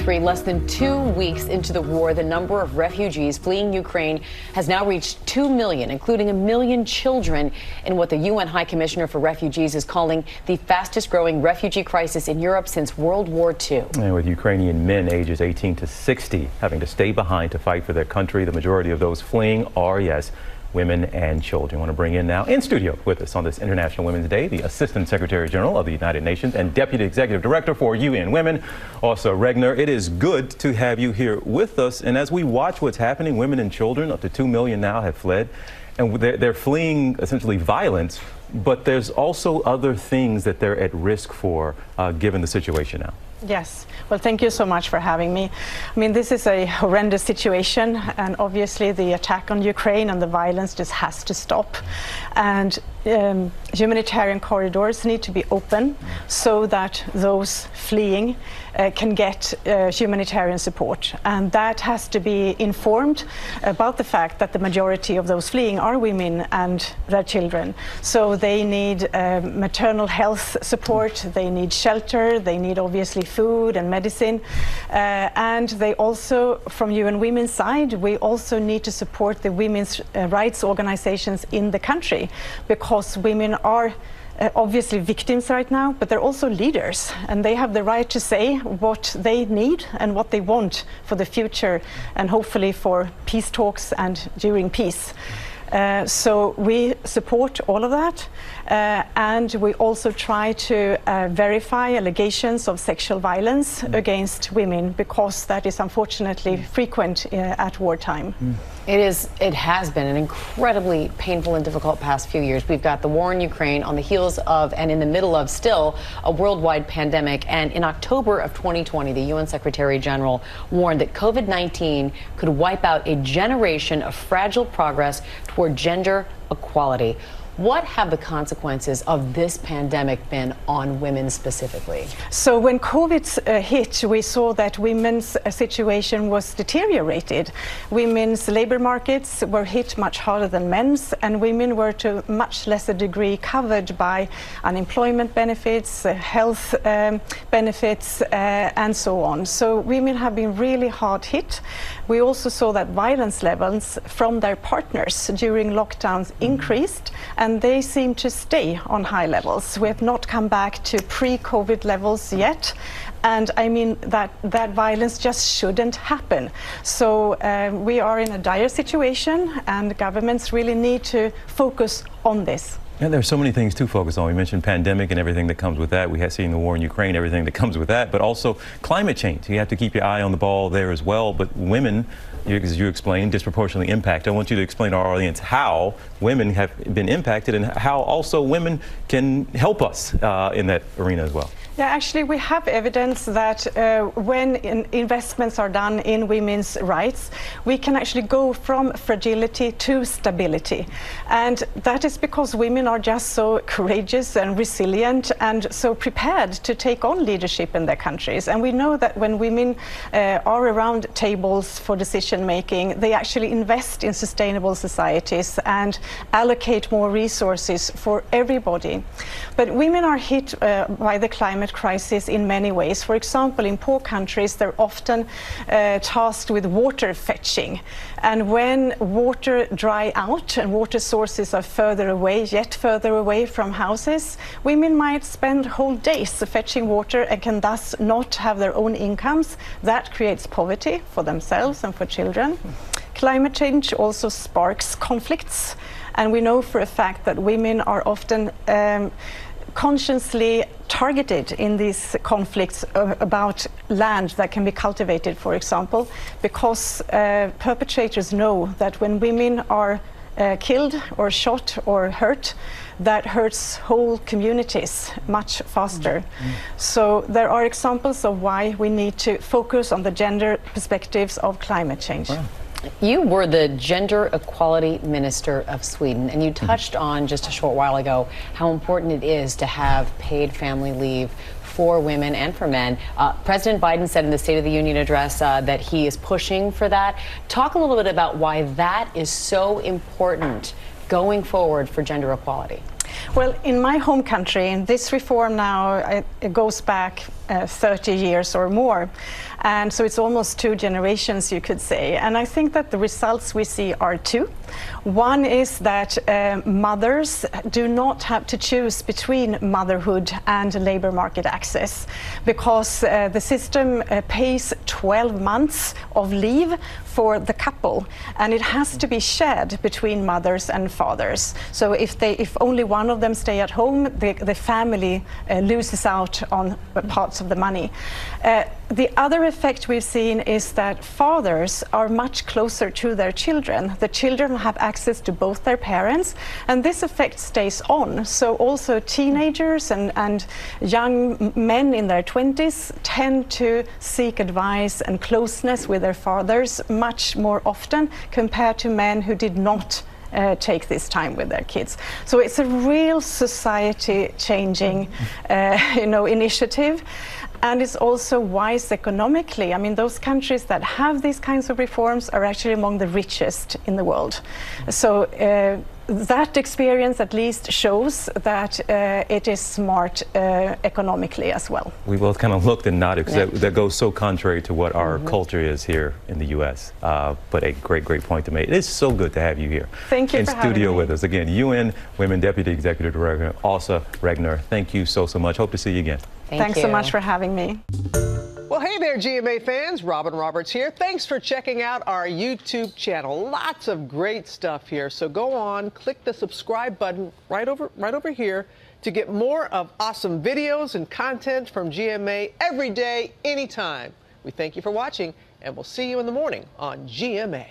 2023, less than 2 weeks into the war, the number of refugees fleeing Ukraine has now reached 2 million, including 1 million children, in what the UN High Commissioner for Refugees is calling the fastest growing refugee crisis in Europe since World War II. And with Ukrainian men ages 18 to 60 having to stay behind to fight for their country, the majority of those fleeing are, yes, women and children. I want to bring in now in studio with us on this International Women's Day, the Assistant Secretary General of the United Nations and Deputy Executive Director for UN Women, Åsa Regner. It is good to have you here with us. And as we watch what's happening, women and children, up to 2 million now, have fled. And they're fleeing essentially violence, but there's also other things that they're at risk for, given the situation now. Yes. Well, thank you so much for having me. I mean, this is a horrendous situation, and obviously the attack on Ukraine and the violence just has to stop. And humanitarian corridors need to be open so that those fleeing can get humanitarian support. And that has to be informed about the fact that the majority of those fleeing are women and their children. So they need maternal health support, they need shelter, they need obviously food and medicine. And they also, from UN Women's side, we also need to support the women's rights organizations in the country, because women are obviously victims right now, but they're also leaders, and they have the right to say what they need and what they want for the future, and hopefully for peace talks and during peace. So we support all of that, and we also try to verify allegations of sexual violence against women, because that is unfortunately frequent at wartime. It has been an incredibly painful and difficult past few years. We've got the war in Ukraine on the heels of and in the middle of still a worldwide pandemic. And in October of 2020, the UN Secretary General warned that COVID-19 could wipe out a generation of fragile progress toward gender equality. What have the consequences of this pandemic been on women specifically? So when COVID hit, we saw that women's situation was deteriorated. Women's labor markets were hit much harder than men's, and women were to a much lesser degree covered by unemployment benefits, health benefits, and so on. So women have been really hard hit. We also saw that violence levels from their partners during lockdowns increased, and they seem to stay on high levels. We have not come back to pre-COVID levels yet. And I mean that violence just shouldn't happen. So we are in a dire situation, and governments really need to focus on this. And there's so many things to focus on. We mentioned pandemic and everything that comes with that. We have seen the war in Ukraine, everything that comes with that, but also climate change. You have to keep your eye on the ball there as well. But women, as you explained, disproportionately impacted. I want you to explain to our audience how women have been impacted and how also women can help us in that arena as well. Yeah, actually, we have evidence that when investments are done in women's rights, we can actually go from fragility to stability. And that is because women are just so courageous and resilient and so prepared to take on leadership in their countries. And we know that when women are around tables for decision making, they actually invest in sustainable societies and allocate more resources for everybody. But women are hit by the climate crisis in many ways. For example, in poor countries, they're often tasked with water fetching. And when water dry out and water sources are further away, yet further away from houses, women might spend whole days fetching water and can thus not have their own incomes. That creates poverty for themselves and for children. Climate change also sparks conflicts. And we know for a fact that women are often consciously targeted in these conflicts about land that can be cultivated, for example, because perpetrators know that when women are killed or shot or hurt, that hurts whole communities much faster. So there are examples of why we need to focus on the gender perspectives of climate change. Wow. You were the Gender Equality Minister of Sweden, and you touched on just a short while ago how important it is to have paid family leave for women and for men. President Biden said in the State of the Union address that he is pushing for that. Talk a little bit about why that is so important going forward for gender equality. Well, in my home country, this reform now it goes back 30 years or more. And so it's almost 2 generations, you could say. And I think that the results we see are 2. One is that mothers do not have to choose between motherhood and labor market access, because the system pays 12 months of leave for the couple, and it has to be shared between mothers and fathers. So if only one of them stay at home, the family loses out on parts of the money. The other effect we've seen is that fathers are much closer to their children. The children have access to both their parents, and this effect stays on. So also teenagers and young men in their 20s tend to seek advice and closeness with their fathers much more often compared to men who did not take this time with their kids. So it's a real society changing initiative. And it's also wise economically. I mean, those countries that have these kinds of reforms are actually among the richest in the world. So that experience at least shows that it is smart economically as well. We both kind of looked and nodded, because that goes so contrary to what our culture is here in the U.S. But a great point to make. It is so good to have you here. Thank you in for having studio me. with us. Again, UN Women Deputy Executive Director Åsa Regner. Thank you so much. Hope to see you again. Thanks so much for having me. Well, hey there, GMA fans. Robin Roberts here. Thanks for checking out our YouTube channel. Lots of great stuff here. So go on, click the subscribe button right over here to get more of awesome videos and content from GMA every day, anytime. We thank you for watching, and we'll see you in the morning on GMA.